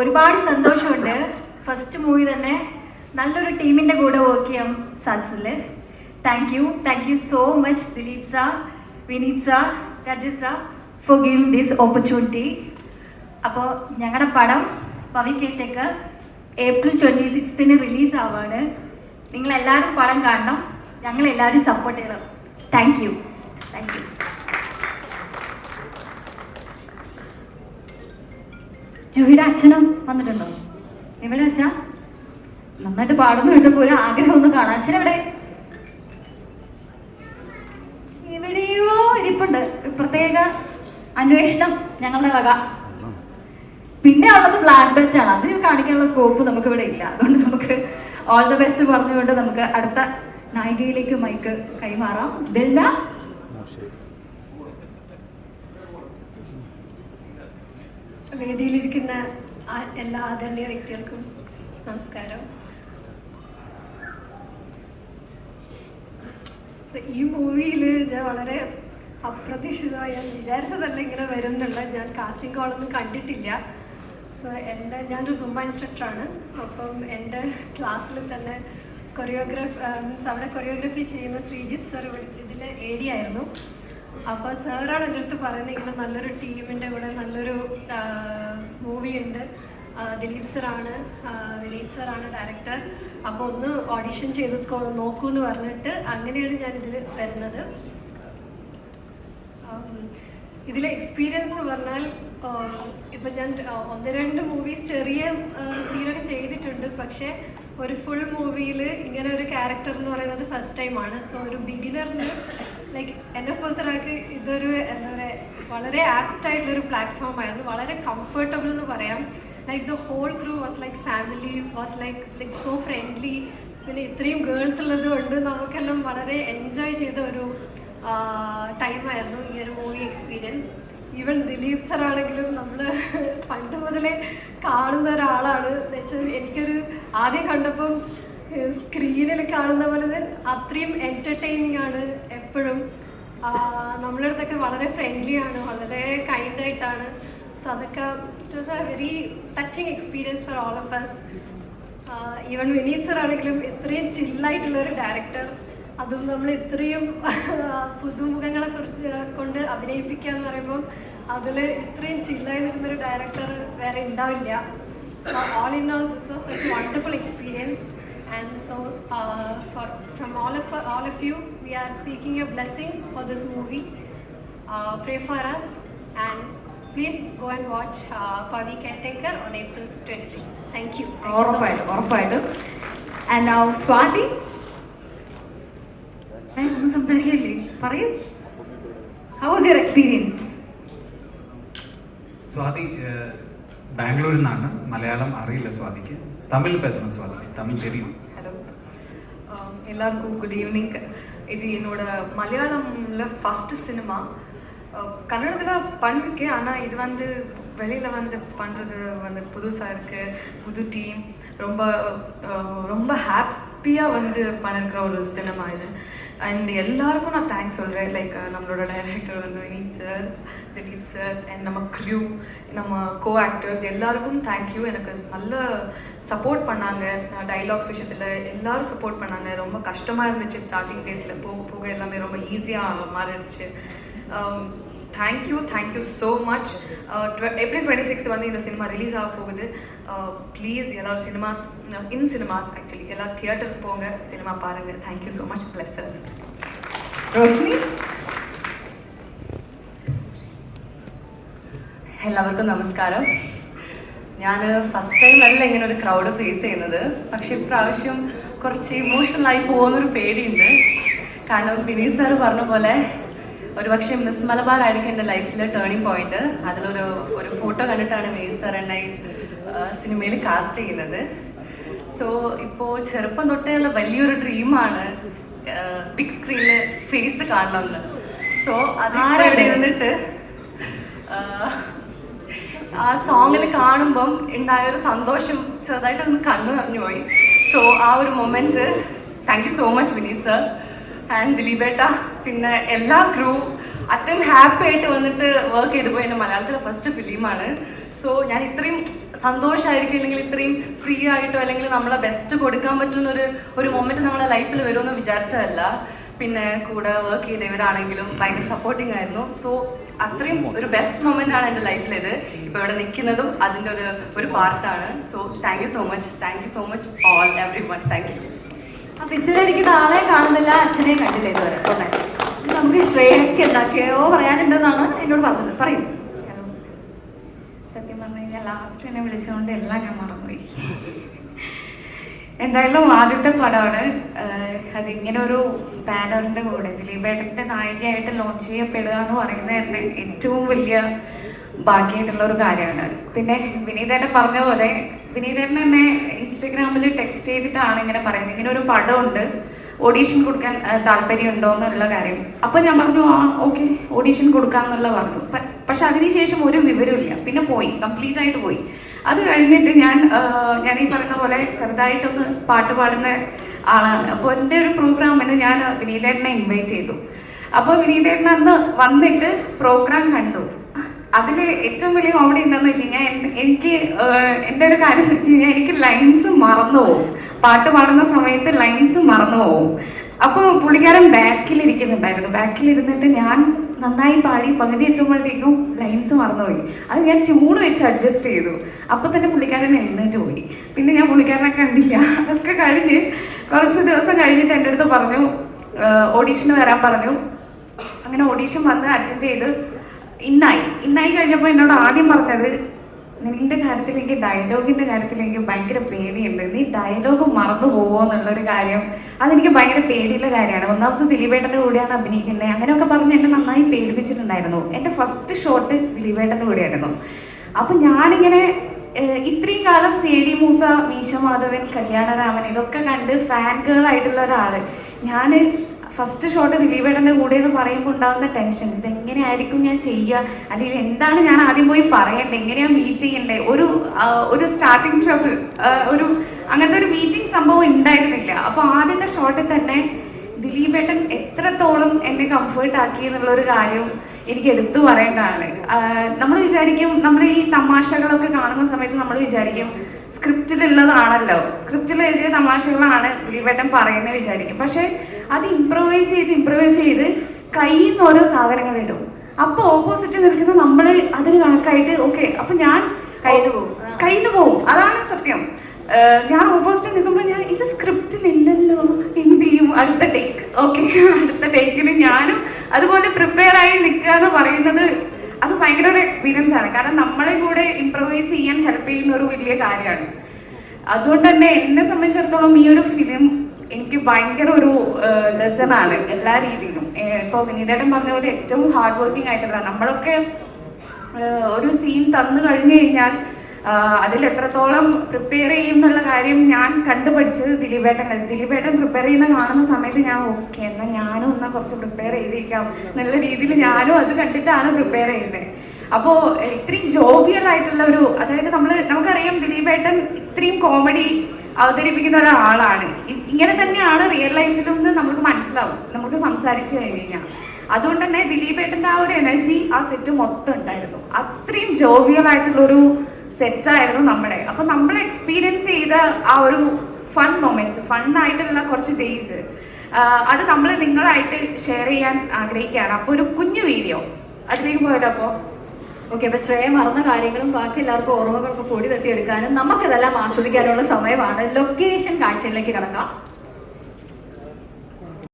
ഒരുപാട് സന്തോഷമുണ്ട്. First movie തന്നെ നല്ലൊരു ടീമിൻ്റെ കൂടെ വർക്ക് ചെയ്യാൻ സാധിച്ചതിൽ thank you so much Dileep sir, Vineeth sir, Rajesh sir for giving this opportunity. അപ്പോൾ ഞങ്ങളുടെ പടം പവി കെയർടേക്കർ April 26 റിലീസ് ആവാണ്. നിങ്ങളെല്ലാവരും പടം കാണണം, ഞങ്ങളെല്ലാവരും സപ്പോർട്ട് ചെയ്യണം. Thank you. ജൂഹിയുടെ അച്ഛനും വന്നിട്ടുണ്ടോ? എവിടെ അച്ഛാ? നന്നായിട്ട് പാടുന്നു കേട്ടപ്പോൾ ഒരു ആഗ്രഹം ഒന്ന് കാണാം. അച്ഛൻ എവിടെ? എവിടെയോ ഇരിപ്പുണ്ട്. പ്രത്യേക അന്വേഷണം ഞങ്ങളുടെ വക. പിന്നെ ഉള്ളത് ബ്ലാക്ക് ബെൽറ്റ് ആണ്. അത് കാണിക്കാനുള്ള സ്കോപ്പ് നമുക്ക് ഇവിടെ ഇല്ല. അതുകൊണ്ട് നമുക്ക് ഓൾ ദ ബെസ്റ്റ് പറഞ്ഞുകൊണ്ട് നമുക്ക് അടുത്ത നായികയിലേക്ക് മൈക്ക് കൈമാറാം. ദിൽന. വേദിയിലിരിക്കുന്ന എല്ലാ ആദരണീയ വ്യക്തികൾക്കും നമസ്കാരം. ഈ മൂവിയിൽ ഞാൻ വളരെ അപ്രതീക്ഷിതമായി, ഞാൻ വിചാരിച്ചതല്ല ഇങ്ങനെ വരും എന്നുള്ള. ഞാൻ കാസ്റ്റിംഗ് കോളൊന്നും കണ്ടിട്ടില്ല. സോ ഞാനൊരു സുംബ ഇൻസ്ട്രക്ടറാണ്. അപ്പം എൻ്റെ ക്ലാസ്സിൽ തന്നെ അവിടെ കൊറിയോഗ്രഫി ചെയ്യുന്ന ശ്രീജിത്ത് സർ ഇതിൽ AD ആയിരുന്നു. അപ്പോൾ സാറാണ് എൻ്റെ അടുത്ത് പറയുന്നത് ഇങ്ങനെ നല്ലൊരു ടീമിൻ്റെ കൂടെ നല്ലൊരു മൂവി ഉണ്ട്, ദിലീപ് സാറാണ്, വിനീത് സാറാണ് ഡയറക്ടർ, അപ്പോൾ ഒന്ന് ഓഡിഷൻ ചെയ്ത് നോക്കൂ എന്ന് പറഞ്ഞിട്ട് അങ്ങനെയാണ് ഞാനിതിൽ വരുന്നത്. ഇതിലെ എക്സ്പീരിയൻസ് എന്ന് പറഞ്ഞാൽ ഇപ്പം ഞാൻ 1-2 മൂവീസ് ചെറിയ സീനൊക്കെ ചെയ്തിട്ടുണ്ട്. പക്ഷേ ഒരു ഫുൾ മൂവിയിൽ ഇങ്ങനെ ഒരു ക്യാരക്ടർ എന്ന് പറയുന്നത് ഫസ്റ്റ് ടൈമാണ്. സോ ഒരു ബിഗിനറിന് ലൈക്ക് എന്നെ പോലത്തെ ഒരാൾക്ക് ഇതൊരു എന്താ പറയുക വളരെ ആപ്റ്റായിട്ടുള്ളൊരു പ്ലാറ്റ്ഫോം ആയിരുന്നു. വളരെ കംഫർട്ടബിൾ എന്ന് പറയാം. Like the whole crew was like family, was like so friendly. പിന്നെ ഇത്രയും ഗേൾസ് ഉള്ളത് കൊണ്ട് നമുക്കെല്ലാം വളരെ എൻജോയ് ചെയ്ത ഒരു ടൈമായിരുന്നു ഈ ഒരു movie experience. Even Dileep sir ആണെങ്കിലും നമ്മൾ പണ്ട് മുതലേ കാണുന്ന ഒരാളാണ്. എന്നുവെച്ചാൽ എനിക്കൊരു ആദ്യം കണ്ടപ്പം സ്ക്രീനിൽ കാണുന്ന പോലെ അത്രയും എൻ്റർടൈനിങ് ആണ് എപ്പോഴും. നമ്മളുടെ അടുത്തൊക്കെ വളരെ ഫ്രണ്ട്ലി ആണ്, വളരെ കൈൻഡായിട്ടാണ്. സോ അതൊക്കെ it was a very touching experience for all of us. Even Vineeth sir ആണെങ്കിലും ഇത്രയും ചില്ലായിട്ടുള്ളൊരു ഡയറക്ടർ, അതും നമ്മൾ ഇത്രയും പുതുമുഖങ്ങളെ കുറിച്ച് കൊണ്ട് അഭിനയിപ്പിക്കുക എന്ന് പറയുമ്പോൾ അതിൽ ഇത്രയും ചില്ലായി നിൽക്കുന്നൊരു ഡയറക്ടർ വേറെ ഉണ്ടാവില്ല. So all in all this was such wonderful experience. And so from all of you, we are seeking your blessings for this movie. Pray for us and please go and watch Pavi Caretaker on April 26th. Thank you so much. And now Swati. ഒന്നും സംസാരിക്കില്ലേ? പറയൂ. How was your experience? Swathi ബാംഗ്ലൂരിൽ നിന്നാണ്. മലയാളം അറിയില്ല സ്വാതിക്ക്. തമിഴ് பேசணும் സ്വാതി, തമിഴ് தெரியும். Hello, எல்லாருக்கும் good evening. இது என்னோட மலையாளம்ல ஃபஸ்ட்டு சினிமா. கன்னடத்தில் பண்ணியிருக்கேன், ஆனால் இது வந்து வெளியில் வந்து பண்ணுறது வந்து புதுசாக இருக்குது. புது டீம், ரொம்ப ரொம்ப ஹாப்பியாக வந்து பண்ணியிருக்கிற ஒரு சினிமா இது. அண்ட் எல்லாருக்கும் நான் தேங்க்ஸ் சொல்கிறேன். லைக் நம்மளோட டைரக்டர் வந்து Vineeth sir, Dileep sir, and நம்ம க்ரூ, நம்ம கோ ஆக்டர்ஸ் எல்லாருக்கும் தேங்க்யூ. எனக்கு நல்ல சப்போர்ட் பண்ணாங்க. டைலாக்ஸ் விஷயத்தில் எல்லோரும் சப்போர்ட் பண்ணாங்க. ரொம்ப கஷ்டமாக இருந்துச்சு ஸ்டார்டிங் டேஸில். போக போக எல்லாமே ரொம்ப ஈஸியாக மாறிடுச்சு. Thank you so much. April 26 வந்து இந்த சினிமா ரிலீஸ் ஆக போகுது. ப்ளீஸ் எல்லோரும் சினிமாஸ் ஆக்சுவலி எல்லோரும் தியேட்டருக்கு போங்க, சினிமா பாருங்கள். Thank you so much. Pluses. Roshni. എല്ലാവർക്കും നമസ്കാരം. ഞാൻ ഫസ്റ്റ് ടൈം അല്ല ഇങ്ങനെ ഒരു ക്രൗഡ് ഫേസ് ചെയ്യുന്നത്. പക്ഷെ ഇപ്രാവശ്യം കുറച്ച് ഇമോഷണലായി പോകുന്നൊരു പേടിയുണ്ട്. കാരണം വിനീത് സാർ പറഞ്ഞ പോലെ ഒരുപക്ഷെ മിസ് മലബാർ ആയിരിക്കും എൻ്റെ ലൈഫിലെ ടേണിംഗ് പോയിന്റ്. അതിലൊരു ഫോട്ടോ കണ്ടിട്ടാണ് വിനീത് സാർ എന്നെ സിനിമയിൽ കാസ്റ്റ് ചെയ്യുന്നത്. സോ ഇപ്പോൾ ചെറുപ്പം തൊട്ടേയുള്ള വലിയൊരു ഡ്രീമാണ് ബിഗ് സ്ക്രീനിൽ ഫേസ് കാണണമെന്ന്. സോ അതിവിടെ വന്നിട്ട് ആ സോങ്ങിൽ കാണുമ്പം ഉണ്ടായൊരു സന്തോഷം ചെറുതായിട്ടൊന്ന് കണ്ണു നിറഞ്ഞു പോയി. സോ ആ ഒരു moment thank you so much Vineeth sir and ദിലീപേട്ട, പിന്നെ എല്ലാ ക്രൂ അത്രയും ഹാപ്പി ആയിട്ട് വന്നിട്ട് വർക്ക് ചെയ്തു പോയി. എൻ്റെ മലയാളത്തിലെ ഫസ്റ്റ് ഫിലിമാണ്. സോ ഞാൻ ഇത്രയും സന്തോഷമായിരിക്കും അല്ലെങ്കിൽ ഇത്രയും ഫ്രീ ആയിട്ടോ അല്ലെങ്കിൽ നമ്മളെ ബെസ്റ്റ് കൊടുക്കാൻ പറ്റുന്ന ഒരു മൊമെന്റ് നമ്മളെ ലൈഫിൽ വരുമെന്ന് വിചാരിച്ചതല്ല. പിന്നെ കൂടെ വർക്ക് ചെയ്തവരാണെങ്കിലും ഭയങ്കര സപ്പോർട്ടിങ് ആയിരുന്നു. സോ അത്രയും ഒരു ബെസ്റ്റ് മൊമെന്റ് ആണ് എൻ്റെ ലൈഫിലേത്. ഇപ്പോൾ ഇവിടെ നിൽക്കുന്നതും അതിൻ്റെ ഒരു പാർട്ടാണ്. So thank you so much all every one. Thank you. ആ ബിസിലിരിക്കുന്ന ആളെ കാണുന്നില്ല, അച്ഛനെയും കണ്ടില്ല ഇതുവരെ. ഓക്കെ, നമുക്ക് ശ്രേയക്ക് എന്തൊക്കെയോ പറയാനുണ്ടെന്നാണ് എന്നോട് പറഞ്ഞത്. പറയൂ. ഹലോ. സത്യം പറഞ്ഞു കഴിഞ്ഞാൽ ലാസ്റ്റ് എന്നെ വിളിച്ചുകൊണ്ട് എല്ലാം ഞാൻ മറന്നുപോയി. എന്തായാലും ആദ്യത്തെ പടമാണ്. അതിങ്ങനെ ഒരു ബാനറിൻ്റെ കൂടെ ദിലീപേട്ടൻ്റെ നായികയായിട്ട് ലോഞ്ച് ചെയ്യപ്പെടുക എന്ന് പറയുന്നത് തന്നെ ഏറ്റവും വലിയ ഭാഗ്യമായിട്ടുള്ള ഒരു കാര്യമാണ്. പിന്നെ വിനീതേട്ടൻ പറഞ്ഞ പോലെ വിനീതേട്ടൻ എന്നെ ഇൻസ്റ്റഗ്രാമിൽ ടെക്സ്റ്റ് ചെയ്തിട്ടാണ് ഇങ്ങനെ പറയുന്നത്, ഇങ്ങനെ ഒരു പടമുണ്ട്, ഓഡീഷൻ കൊടുക്കാൻ താല്പര്യമുണ്ടോ എന്നുള്ള കാര്യം. അപ്പോൾ ഞാൻ പറഞ്ഞു ആ ഓക്കെ ഓഡീഷൻ കൊടുക്കാമെന്നുള്ള പറഞ്ഞു. പക്ഷെ അതിനുശേഷം ഒരു വിവരമില്ല, പിന്നെ പോയി, കംപ്ലീറ്റ് ആയിട്ട് പോയി. അത് കഴിഞ്ഞിട്ട് ഞാൻ ഈ പറയുന്ന പോലെ ചെറുതായിട്ടൊന്ന് പാട്ട് പാടുന്ന ആളാണ്. അപ്പോൾ എൻ്റെ ഒരു പ്രോഗ്രാമിന് ഞാൻ വിനീതേട്ടനെ ഇൻവൈറ്റ് ചെയ്തു. അപ്പോൾ വിനീതേട്ടൻ അന്ന് വന്നിട്ട് പ്രോഗ്രാം കണ്ടു. അതിൽ ഏറ്റവും വലിയ കോമഡി എന്താണെന്ന് വെച്ച് കഴിഞ്ഞാൽ എനിക്ക് എൻ്റെ ഒരു കാര്യം എന്ന് വെച്ച് കഴിഞ്ഞാൽ എനിക്ക് ലൈൻസ് മറന്നു പോകും. പാട്ട് പാടുന്ന സമയത്ത് ലൈൻസ് മറന്നു പോകും. അപ്പോൾ പുള്ളിക്കാരൻ ബാക്കിലിരിക്കുന്നുണ്ടായിരുന്നു. ബാക്കിലിരുന്നിട്ട് ഞാൻ നന്നായി പാടി പകുതി എത്തുമ്പോഴത്തേക്കും ലൈൻസ് മറന്നുപോയി. അത് ഞാൻ ട്യൂണ് വെച്ച് അഡ്ജസ്റ്റ് ചെയ്തു. അപ്പോൾ തന്നെ പുള്ളിക്കാരൻ എഴുന്നേറ്റ് പോയി. പിന്നെ ഞാൻ പുള്ളിക്കാരനെ കണ്ടില്ല. അതൊക്കെ കഴിഞ്ഞ് കുറച്ച് ദിവസം കഴിഞ്ഞിട്ട് എൻ്റെ അടുത്ത് പറഞ്ഞു ഓഡീഷന് വരാൻ പറഞ്ഞു. അങ്ങനെ ഓഡീഷൻ വന്ന് അറ്റൻഡ് ചെയ്ത് ഇന്നായി കഴിഞ്ഞപ്പോൾ എന്നോട് ആദ്യം പറഞ്ഞത്, നിന്റെ കാര്യത്തിൽ എനിക്ക് ഡയലോഗിൻ്റെ കാര്യത്തിൽ എനിക്ക് ഭയങ്കര പേടിയുണ്ട്, നീ ഡയലോഗ് മറന്നു പോകുമോ എന്നുള്ളൊരു കാര്യം അതെനിക്ക് ഭയങ്കര പേടിയുള്ള കാര്യമാണ്. ഒന്നാമത് ദിലീപേട്ടൻ്റെ കൂടെയാണ് അഭിനയിക്കുന്നത്, അങ്ങനെയൊക്കെ പറഞ്ഞ് എന്നെ നന്നായി പേടിപ്പിച്ചിട്ടുണ്ടായിരുന്നു. എൻ്റെ ഫസ്റ്റ് ഷോട്ട് ദിലീപേട്ടൻ്റെ കൂടെയായിരുന്നു. അപ്പം ഞാനിങ്ങനെ ഇത്രയും കാലം CD മൂസ, മീശ മാധവൻ, കല്യാണരാമൻ ഇതൊക്കെ കണ്ട് ഫാൻ ഗേൾ ആയിട്ടുള്ള ഒരാൾ, ഞാൻ ഫസ്റ്റ് ഷോട്ട് ദിലീപേട്ടൻ്റെ കൂടെ എന്ന് പറയുമ്പോൾ ഉണ്ടാകുന്ന ടെൻഷൻ, ഇതെങ്ങനെയായിരിക്കും ഞാൻ ചെയ്യുക, അല്ലെങ്കിൽ എന്താണ് ഞാൻ ആദ്യം പോയി പറയേണ്ടത്, എങ്ങനെയാണ് മീറ്റ് ചെയ്യേണ്ടത്, ഒരു സ്റ്റാർട്ടിങ് ട്രബിൾ, അങ്ങനത്തെ ഒരു മീറ്റിംഗ് സംഭവം ഉണ്ടായിരുന്നില്ല. അപ്പോൾ ആദ്യത്തെ ഷോട്ടിൽ തന്നെ ദിലീപേട്ടൻ എത്രത്തോളം എന്നെ കംഫേർട്ട് ആക്കി എന്നുള്ളൊരു കാര്യം എനിക്ക് എടുത്തു പറയേണ്ടതാണ്. നമ്മൾ വിചാരിക്കും, നമ്മൾ ഈ തമാശകളൊക്കെ കാണുന്ന സമയത്ത് നമ്മൾ വിചാരിക്കും സ്ക്രിപ്റ്റിലുള്ളതാണല്ലോ, സ്ക്രിപ്റ്റിൽ എഴുതിയ തമാശകളാണ് ദിലീപേട്ടൻ പറയുന്നത് വിചാരിക്കും. പക്ഷെ അത് ഇംപ്രവൈസ് ചെയ്ത് കയ്യിൽ നിന്ന് ഓരോ സാധനങ്ങൾ ഇടും. അപ്പോൾ ഓപ്പോസിറ്റ് നിൽക്കുന്ന നമ്മൾ അതിന് കണക്കായിട്ട് ഓക്കെ, അപ്പം ഞാൻ കയ്യിൽ നിന്ന് പോകും. അതാണ് സത്യം. ഞാൻ ഓപ്പോസിറ്റ് നിൽക്കുമ്പോൾ ഞാൻ ഇത് സ്ക്രിപ്റ്റിലില്ലല്ലോ, എന്ത് ചെയ്യും, അടുത്ത ടേക്ക്, ഓക്കെ അടുത്ത ടേക്കിന് ഞാനും അതുപോലെ പ്രിപ്പയർ ആയി നിൽക്കുക എന്ന് പറയുന്നത് അത് ഭയങ്കര ഒരു എക്സ്പീരിയൻസ് ആണ്. കാരണം നമ്മളെ കൂടെ ഇംപ്രവൈസ് ചെയ്യാൻ ഹെൽപ്പ് ചെയ്യുന്ന ഒരു വലിയ കാര്യമാണ്. അതുകൊണ്ട് തന്നെ എന്നെ സംബന്ധിച്ചിടത്തോളം ഈ ഒരു ഫിലിം എനിക്ക് ഭയങ്കര ഒരു ലെസൺ ആണ് എല്ലാ രീതിയിലും. ഇപ്പോൾ വിനീതേട്ടൻ പറഞ്ഞ പോലെ ഏറ്റവും ഹാർഡ് വർക്കിംഗ് ആയിട്ടുള്ള നമ്മളൊക്കെ ഒരു സീൻ തന്നു കഴിഞ്ഞു കഴിഞ്ഞാൽ അതിൽ എത്രത്തോളം പ്രിപ്പയർ ചെയ്യും എന്നുള്ള കാര്യം ഞാൻ കണ്ടുപഠിച്ചത് ദിലീപേട്ടൻ പ്രിപ്പയർ ചെയ്യുന്ന കാണുന്ന സമയത്ത് ഞാൻ ഓക്കെ എന്നാൽ ഞാനും ഒന്ന് കുറച്ച് പ്രിപ്പയർ ചെയ്തേക്കാം എന്നുള്ള രീതിയിൽ ഞാനും അത് കണ്ടിട്ടാണ് പ്രിപ്പയർ ചെയ്യുന്നത്. അപ്പോൾ ഇത്രയും ജോവിയൽ ആയിട്ടുള്ള ഒരു, അതായത് നമുക്കറിയാം ദിലീപേട്ടൻ ഇത്രയും കോമഡി അവതരിപ്പിക്കുന്ന ഒരാളാണ്. ഇങ്ങനെ തന്നെയാണ് റിയൽ ലൈഫിലും എന്ന് നമുക്ക് മനസ്സിലാവും നമുക്ക് സംസാരിച്ചു കഴിഞ്ഞാൽ. അതുകൊണ്ട് തന്നെ ദിലീപേട്ടൻ്റെ ആ ഒരു എനർജി ആ സെറ്റ് മൊത്തം ഉണ്ടായിരുന്നു. അത്രയും ജോവിയൽ ആയിട്ടുള്ളൊരു സെറ്റായിരുന്നു നമ്മുടെ. അപ്പം നമ്മൾ എക്സ്പീരിയൻസ് ചെയ്ത ആ ഒരു ഫൺ മൊമെന്റ്സ്, ഫണ്ണായിട്ടുള്ള കുറച്ച് ഡേയ്സ്, അത് നമ്മൾ നിങ്ങളായിട്ട് ഷെയർ ചെയ്യാൻ ആഗ്രഹിക്കുകയാണ്. അപ്പോൾ ഒരു കുഞ്ഞു വീഡിയോ അതിലേക്ക് പോയല്ലോ. അപ്പോൾ ഓക്കെ, അപ്പോൾ ശ്രേയ മറന്ന കാര്യങ്ങളും ബാക്കി എല്ലാവർക്കും ഓർമ്മകൾക്ക് പൊടി തട്ടിയെടുക്കാനും നമുക്കിതെല്ലാം ആസ്വദിക്കാനുള്ള സമയമാണ്. ലൊക്കേഷൻ കാഴ്ചയിലേക്ക് കടക്കാം.